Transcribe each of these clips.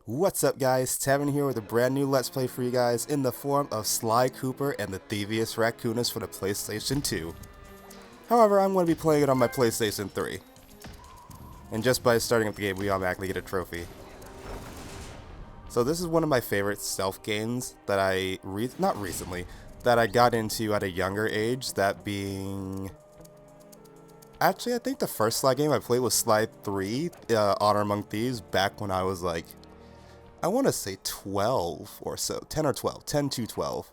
What's up guys, Tevy here with a brand new Let's Play for you guys in the form of Sly Cooper and the Thievius Raccoonus for the PlayStation 2. However, I'm going to be playing it on my PlayStation 3. And just by starting up the game, we automatically get a trophy. So this is one of my favorite stealth games that I, not recently, that I got into at a younger age, that being... Actually, I think the first Sly game I played was Sly 3, Honor Among Thieves, back when I was like, I want to say 12 or so, 10 or 12, 10 to 12.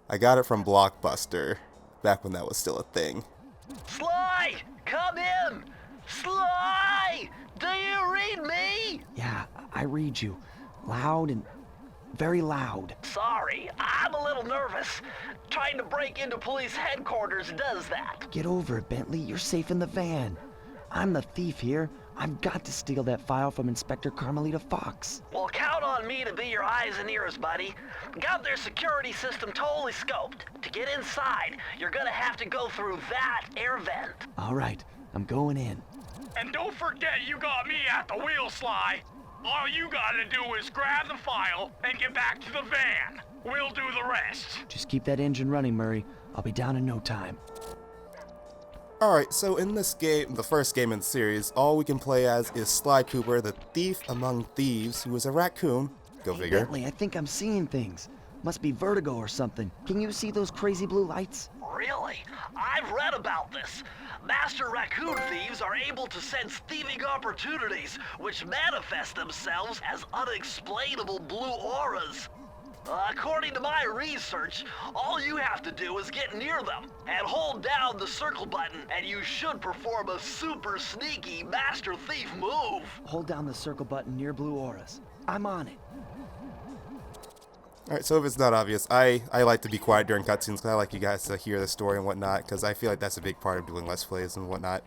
I got it from Blockbuster, back when that was still a thing. Sly! Come in! Sly! Do you read me? Yeah, I read you. Loud and very loud. Sorry, I'm a little nervous. Trying to break into police headquarters does that. Get over it, Bentley. You're safe in the van. I'm the thief here. I've got to steal that file from Inspector Carmelita Fox. Well, count on me to be your eyes and ears, buddy. Got their security system totally scoped. To get inside, you're gonna have to go through that air vent. All right, I'm going in. And don't forget you got me at the wheel, Sly. All you gotta do is grab the file and get back to the van. We'll do the rest. Just keep that engine running, Murray. I'll be down in no time. Alright, so in this game, the first game in the series, all we can play as is Sly Cooper, the thief among thieves, who is a raccoon. Go figure. Bentley, I think I'm seeing things. Must be vertigo or something. Can you see those crazy blue lights? Really? I've read about this. Master raccoon thieves are able to sense thieving opportunities, which manifest themselves as unexplainable blue auras. According to my research, all you have to do is get near them and hold down the circle button, and you should perform a super sneaky master thief move. Hold down the circle button near blue auras. I'm on it. Alright, so if it's not obvious, I like to be quiet during cutscenes because I like you guys to hear the story and whatnot, because I feel like that's a big part of doing Let's Plays and whatnot.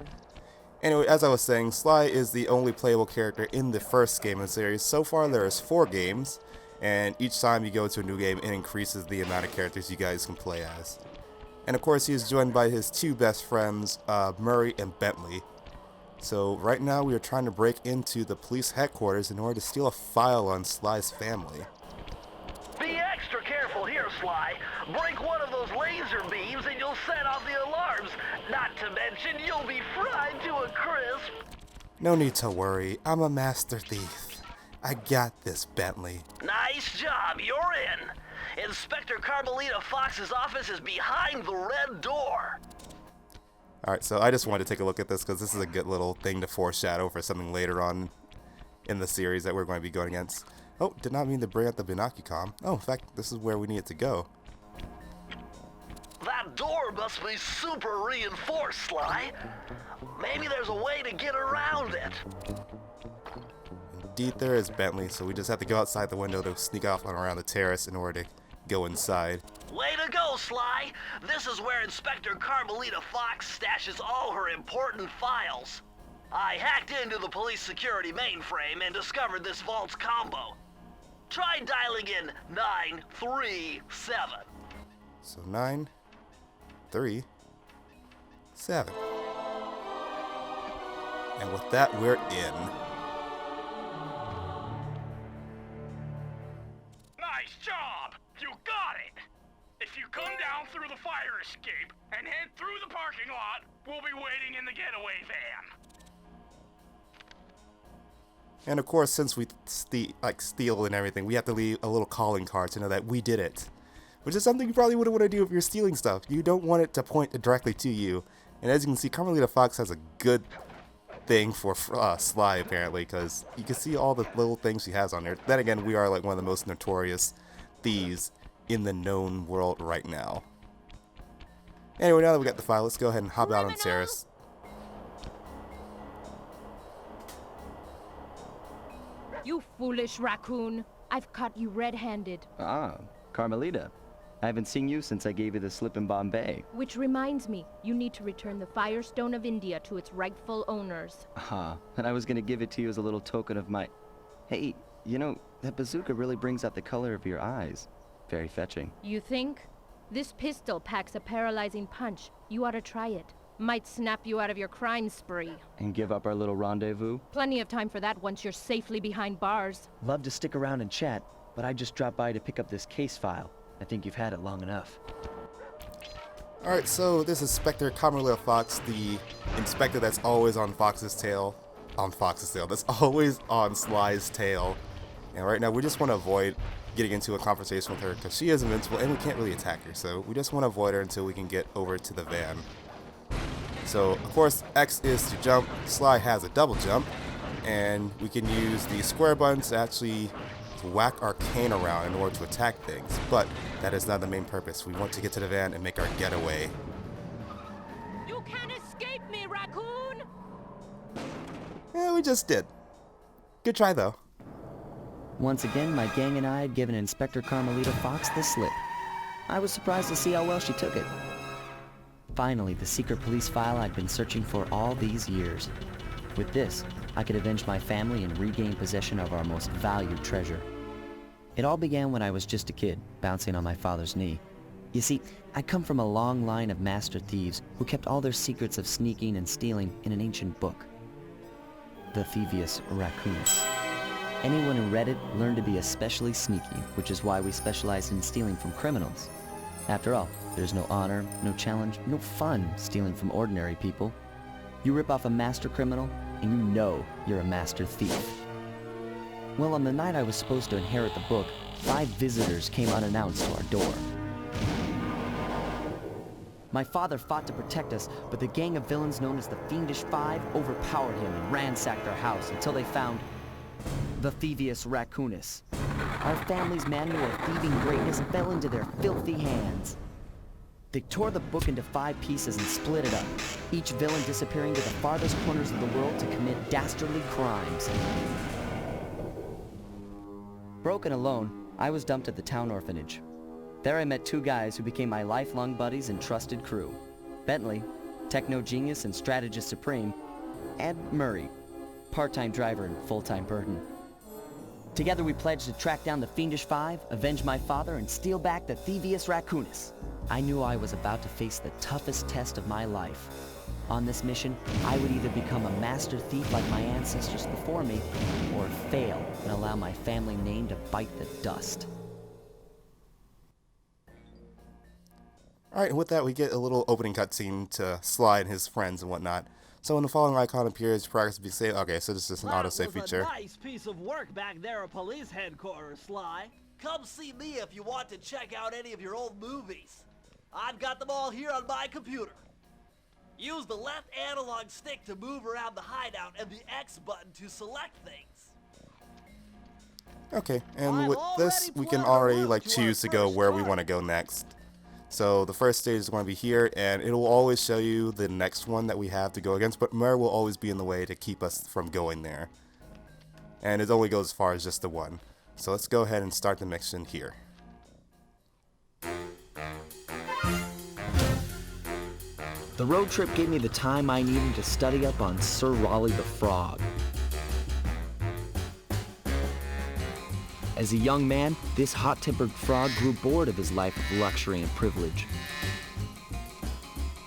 Anyway, as I was saying, Sly is the only playable character in the first game in the series. So far there is 4 games, and each time you go to a new game, it increases the amount of characters you guys can play as. And of course, he is joined by his 2 best friends, Murray and Bentley. So right now we are trying to break into the police headquarters in order to steal a file on Sly's family. Be extra careful here, Sly. Break one of those laser beams and you'll set off the alarms. Not to mention, you'll be fried to a crisp. No need to worry, I'm a master thief. I got this, Bentley. Nice job, you're in. Inspector Carmelita Fox's office is behind the red door. Alright, so I just wanted to take a look at this because this is a good little thing to foreshadow for something later on in the series that we're going to be going against. Oh, did not mean to bring up the Binocucom. Oh, in fact, this is where we need it to go. That door must be super reinforced, Sly. Maybe there's a way to get around it. Indeed there is, Bentley, so we just have to go outside the window to sneak off and around the terrace in order to go inside. Way to go, Sly. This is where Inspector Carmelita Fox stashes all her important files. I hacked into the police security mainframe and discovered this vault's combo. Try dialing in 937. So 9, 3, 7. And with that, we're in. Nice job! You got it! If you come down through the fire escape and head through the parking lot, we'll be waiting in the getaway van. And of course, since we steal and everything, we have to leave a little calling card to know that we did it. Which is something you probably wouldn't want to do if you're stealing stuff. You don't want it to point directly to you. And as you can see, Carmelita Fox has a good thing for Sly, apparently, because you can see all the little things she has on there. Then again, we are like one of the most notorious thieves in the known world right now. Anyway, now that we got the file, let's go ahead and hop out on the terrace. You foolish raccoon. I've caught you red-handed. Ah, Carmelita. I haven't seen you since I gave you the slip in Bombay. Which reminds me, you need to return the Firestone of India to its rightful owners. Ah, and I was gonna give it to you as a little token of my... Hey, you know, that bazooka really brings out the color of your eyes. Very fetching. You think? This pistol packs a paralyzing punch. You ought to try it. Might snap you out of your crime spree. And give up our little rendezvous? Plenty of time for that once you're safely behind bars. Love to stick around and chat, but I just dropped by to pick up this case file. I think you've had it long enough. Alright, so this is Inspector Carmelita Fox, the inspector that's always on Fox's tail. That's always on Sly's tail. And right now we just want to avoid getting into a conversation with her because she is invincible and we can't really attack her. So we just want to avoid her until we can get over to the van. So, of course, X is to jump. Sly has a double jump. And we can use the square button to actually whack our cane around in order to attack things. But that is not the main purpose. We want to get to the van and make our getaway. You can't escape me, raccoon! Yeah, we just did. Good try, though. Once again, my gang and I had given Inspector Carmelita Fox the slip. I was surprised to see how well she took it. Finally, the secret police file I'd been searching for all these years. With this, I could avenge my family and regain possession of our most valued treasure. It all began when I was just a kid, bouncing on my father's knee. You see, I come from a long line of master thieves who kept all their secrets of sneaking and stealing in an ancient book. The Thievius Raccoonus. Anyone who read it learned to be especially sneaky, which is why we specialize in stealing from criminals. After all, there's no honor, no challenge, no fun stealing from ordinary people. You rip off a master criminal, and you know you're a master thief. Well, on the night I was supposed to inherit the book, 5 visitors came unannounced to our door. My father fought to protect us, but the gang of villains known as the Fiendish Five overpowered him and ransacked our house until they found the Thievius Raccoonus. Our family's manual of thieving greatness fell into their filthy hands. They tore the book into 5 pieces and split it up, each villain disappearing to the farthest corners of the world to commit dastardly crimes. Broken alone, I was dumped at the town orphanage. There I met 2 guys who became my lifelong buddies and trusted crew. Bentley, techno genius and strategist supreme, and Murray, part-time driver and full-time burden. Together we pledged to track down the Fiendish Five, avenge my father, and steal back the Thievius Raccoonus. I knew I was about to face the toughest test of my life. On this mission, I would either become a master thief like my ancestors before me, or fail and allow my family name to bite the dust. Alright, with that we get a little opening cutscene to Sly and his friends and whatnot. So when the following icon appears, progress will be saved. Okay, so this is just an autosave feature. That was a nice piece of work back there at police headquarters, Sly. Come see me if you want to check out any of your old movies. I've got them all here on my computer. Use the left analog stick to move around the hideout and the X button to select things. Okay, and with this we can already choose to go where we want to go next. So the first stage is going to be here, and it will always show you the next one that we have to go against, but Murray will always be in the way to keep us from going there. And it only goes as far as just the one. So let's go ahead and start the mission here. The road trip gave me the time I needed to study up on Sir Raleigh the Frog. As a young man, this hot-tempered frog grew bored of his life of luxury and privilege.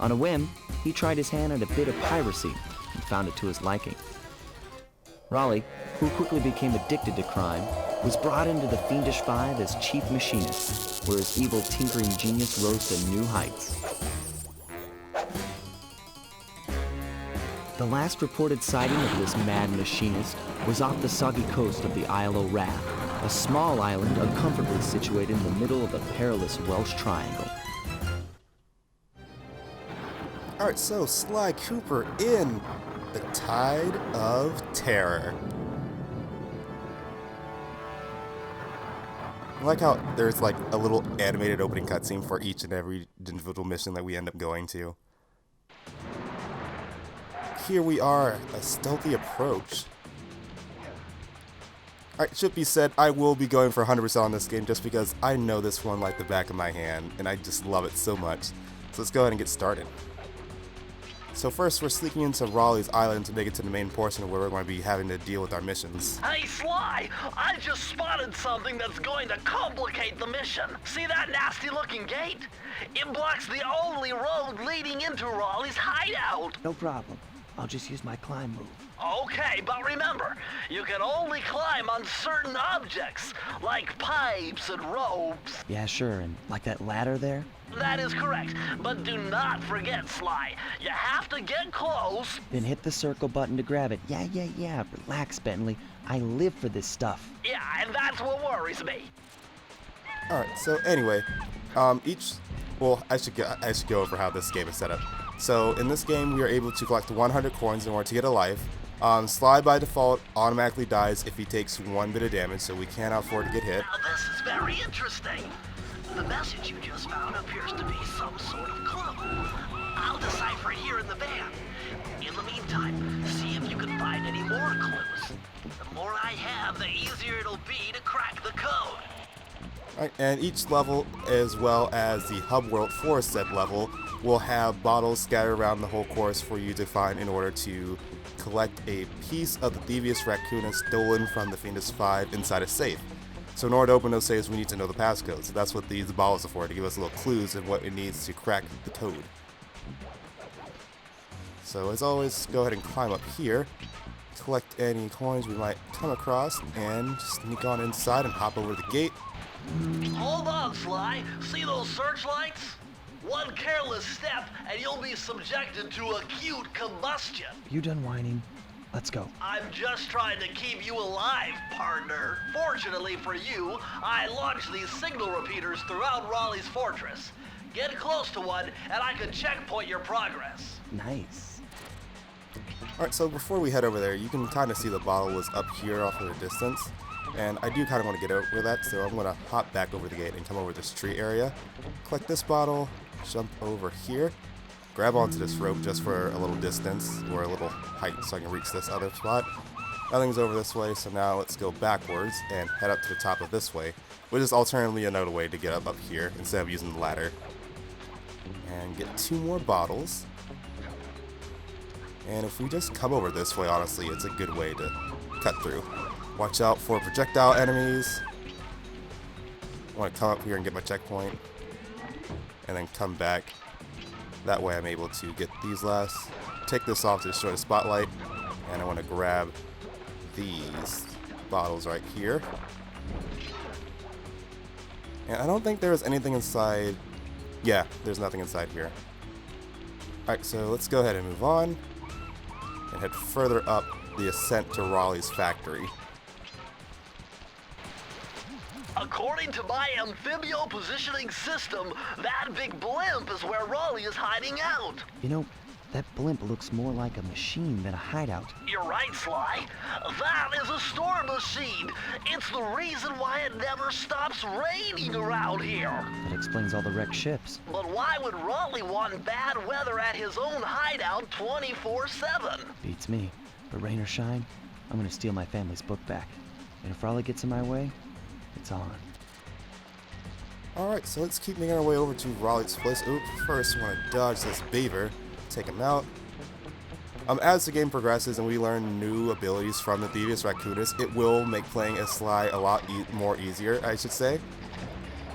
On a whim, he tried his hand at a bit of piracy and found it to his liking. Raleigh, who quickly became addicted to crime, was brought into the Fiendish Five as chief machinist, where his evil tinkering genius rose to new heights. The last reported sighting of this mad machinist was off the soggy coast of the Isle o' Wrath, a small island uncomfortably situated in the middle of a perilous Welsh triangle. Alright, so Sly Cooper in The Tide of Terror. I like how there's a little animated opening cutscene for each and every individual mission that we end up going to. Here we are, a stealthy approach. Alright, should be said, I will be going for 100% on this game just because I know this one like the back of my hand, and I just love it so much. So let's go ahead and get started. So first, we're sneaking into Raleigh's Island to make it to the main portion of where we're going to be having to deal with our missions. Hey, Sly, I just spotted something that's going to complicate the mission. See that nasty-looking gate? It blocks the only road leading into Raleigh's hideout. No problem. I'll just use my climb move. Okay, but remember, you can only climb on certain objects, like pipes and ropes. Yeah, sure, and like that ladder there? That is correct, but do not forget, Sly. You have to get close. Then hit the circle button to grab it. Yeah. Relax, Bentley. I live for this stuff. Yeah, and that's what worries me. Alright, so anyway, I should go over how this game is set up. So in this game, we are able to collect 100 coins in order to get a life. Sly by default automatically dies if he takes 1 bit of damage, so we can't afford to get hit. Now this is very interesting. The message you just found appears to be some sort of clue. I'll decipher it here in the van. In the meantime, see if you can find any more clues. The more I have, the easier it'll be to crack the code. Alright, and each level, as well as the hub world for said level, will have bottles scattered around the whole course for you to find in order to collect a piece of the Thievius Raccoonus stolen from the Phoenix 5 inside a safe. So in order to open those safes, we need to know the passcode. So that's what these bottles are for, to give us little clues of what it needs to crack the code. So as always, go ahead and climb up here, collect any coins we might come across, and sneak on inside and hop over the gate. Hold on, Sly. See those searchlights? One careless step and you'll be subjected to acute combustion. You done whining? Let's go. I'm just trying to keep you alive, partner. Fortunately for you, I launched these signal repeaters throughout Raleigh's fortress. Get close to one and I can checkpoint your progress. Nice. Alright, so before we head over there, you can kind of see the bottle was up here off in the distance. And I do kind of want to get over that, so I'm going to hop back over the gate and come over this tree area. Collect this bottle, jump over here, grab onto this rope just for a little distance, or a little height so I can reach this other spot. Nothing's over this way, so now let's go backwards and head up to the top of this way, which is alternatively another way to get up here instead of using the ladder. And get 2 more bottles. And if we just come over this way, honestly, it's a good way to cut through. Watch out for projectile enemies. I want to come up here and get my checkpoint. And then come back. That way I'm able to get these last. Take this off to destroy the spotlight. And I want to grab these bottles right here. And I don't think there's anything inside. Yeah, there's nothing inside here. Alright, so let's go ahead and move on. And head further up the ascent to Raleigh's factory. According to my amphibio positioning system, that big blimp is where Raleigh is hiding out. You know, that blimp looks more like a machine than a hideout. You're right, Sly. That is a storm machine. It's the reason why it never stops raining around here. That explains all the wrecked ships. But why would Raleigh want bad weather at his own hideout 24/7? Beats me. But rain or shine, I'm gonna steal my family's book back. And if Raleigh gets in my way, it's on. Alright, so let's keep making our way over to Raleigh's place. Oops, first we want to dodge this beaver, take him out. As the game progresses and we learn new abilities from the Thievius Raccoonus, it will make playing as Sly a lot more easier, I should say.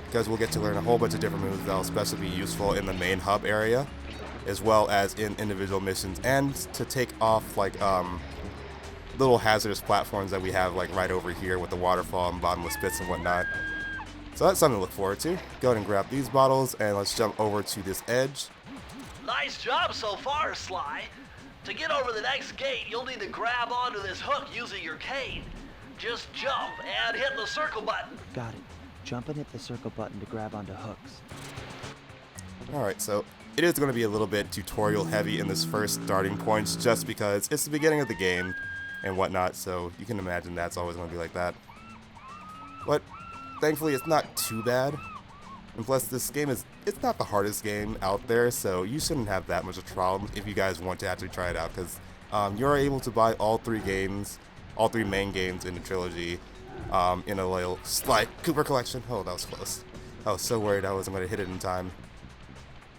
Because we'll get to learn a whole bunch of different moves that will especially be useful in the main hub area, as well as in individual missions, and to take off like little hazardous platforms that we have like right over here with the waterfall and bottomless pits and whatnot. So that's something to look forward to. Go ahead and grab these bottles and let's jump over to this edge. Nice job so far, Sly. To get over the next gate, you'll need to grab onto this hook using your cane. Just jump and hit the circle button. Got it. Jump and hit the circle button to grab onto hooks. Alright, so it is going to be a little bit tutorial heavy in this first starting points just because it's the beginning of the game and whatnot, so you can imagine that's always going to be like that. But thankfully it's not too bad. And plus this game it's not the hardest game out there, so you shouldn't have that much of a problem if you guys want to actually try it out, because you're able to buy all 3 main games in the trilogy in a little Sly Cooper collection. Oh, that was close. I was so worried I wasn't going to hit it in time.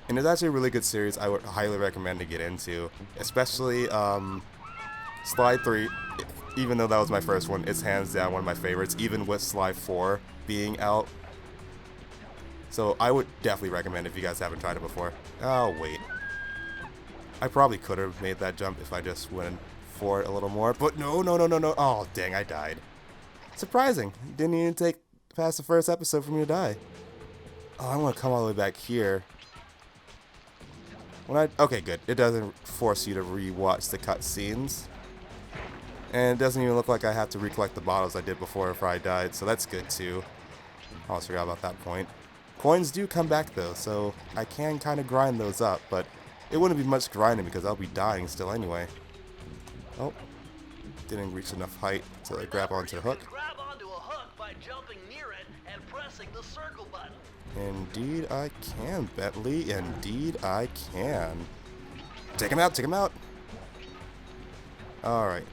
And it's actually a really good series I would highly recommend to get into. Especially Sly 3, even though that was my first one, it's hands down one of my favorites, even with Sly 4 being out. So I would definitely recommend it if you guys haven't tried it before. Oh, wait. I probably could have made that jump if I just went for it a little more, but no. Oh, dang, I died. Surprising. Didn't even take past the first episode for me to die. Oh, I want to come all the way back here. Okay, good. It doesn't force you to re-watch the cutscenes. And it doesn't even look like I have to recollect the bottles I did before if I died, so that's good too. I almost forgot about that point. Coins do come back though, so I can kind of grind those up, but it wouldn't be much grinding because I'll be dying still anyway. Oh, didn't reach enough height to grab onto the hook. Grab onto a hook by jumping near it and pressing the circle button. Indeed I can, Bentley. Indeed I can. Take him out, take him out. Alright.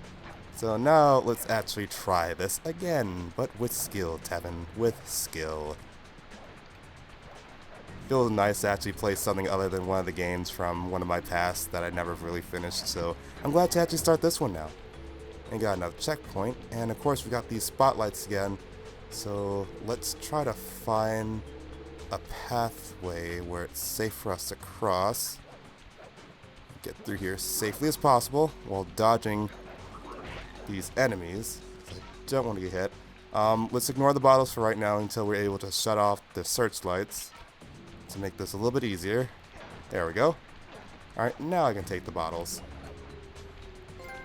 So now let's actually try this again, but with skill, Tevin. With skill. Feels nice to actually play something other than one of the games from one of my past that I never really finished, so I'm glad to actually start this one now. And got another checkpoint, and of course we got these spotlights again, so let's try to find a pathway where it's safe for us to cross. Get through here as safely as possible while dodging these enemies. I don't want to get hit. Let's ignore the bottles for right now until we're able to shut off the searchlights to make this a little bit easier. There we go. Alright, now I can take the bottles.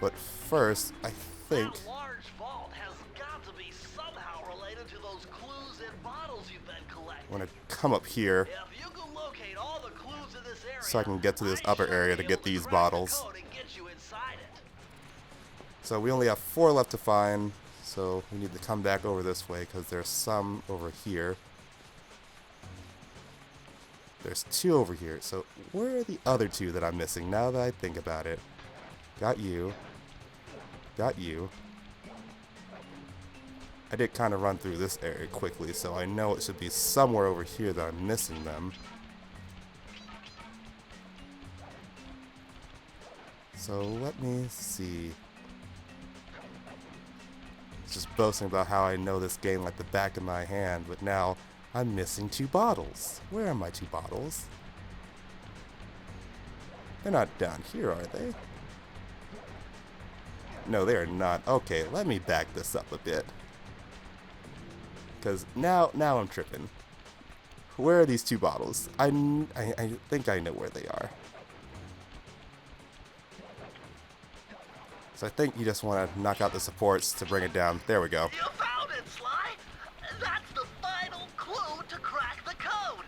But first, I think... That large vault has got to be somehow related to those clues and bottles you've been collecting. I'm going to come up here If you can locate all the clues in this area, so I can get to this I upper should area be to able get these crack the bottles. code and get you inside it. So we only have 4 left to find, so we need to come back over this way because there's some over here. There's 2 over here, so where are the other 2 that I'm missing now that I think about it? Got you. Got you. I did kind of run through this area quickly, so I know it should be somewhere over here that I'm missing them. So let me see. Just boasting about how I know this game like the back of my hand, but now I'm missing 2 bottles. Where are my 2 bottles? They're not down here, are they? No, they are not. Okay, let me back this up a bit. Because now I'm tripping. Where are these 2 bottles? I think I know where they are. So I think you just want to knock out the supports to bring it down. There we go. You found it, Sly! That's the final clue to crack the code!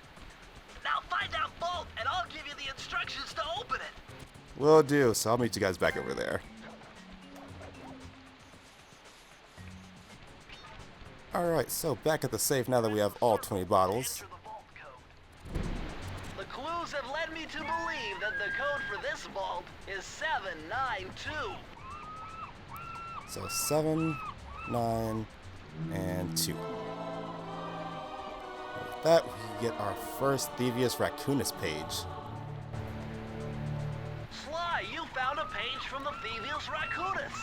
Now find that vault and I'll give you the instructions to open it! Will do, so I'll meet you guys back over there. Alright, so back at the safe now that we have all 20 bottles. Enter the vault code. The clues have led me to believe that the code for this vault is 792. So 7, 9, and 2. And with that, we get our first Thievius Raccoonus page. Sly, you found a page from the Thievius Raccoonus.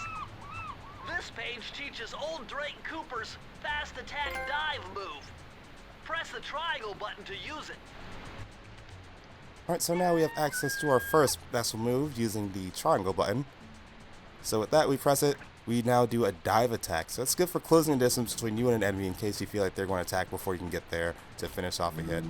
This page teaches old Drake Cooper's fast attack dive move. Press the triangle button to use it. Alright, so now we have access to our first special move using the triangle button. So with that, we press it. We now do a dive attack. So it's good for closing the distance between you and an enemy in case you feel like they're going to attack before you can get there to finish off a hit.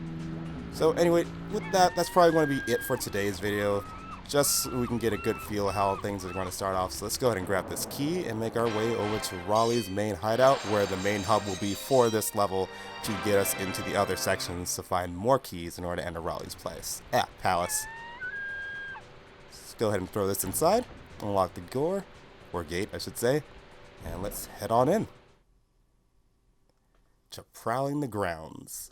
So anyway, with that, that's probably going to be it for today's video. Just so we can get a good feel of how things are going to start off. So let's go ahead and grab this key and make our way over to Raleigh's main hideout, where the main hub will be for this level to get us into the other sections to find more keys in order to enter Raleigh's palace. Let's go ahead and throw this inside, unlock the door, or gate I should say, and let's head on in to prowling the grounds.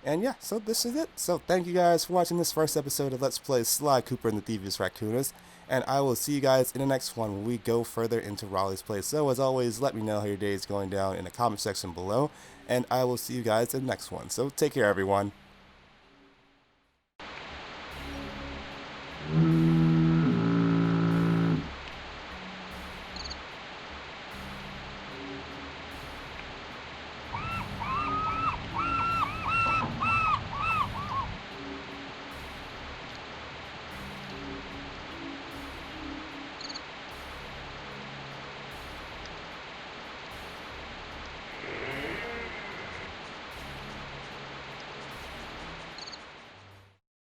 And yeah, so this is it. So thank you guys for watching this first episode of Let's Play Sly Cooper and the Thievius Raccoonus. And I will see you guys in the next one when we go further into Raleigh's place. So as always, let me know how your day is going down in the comment section below. And I will see you guys in the next one. So take care, everyone.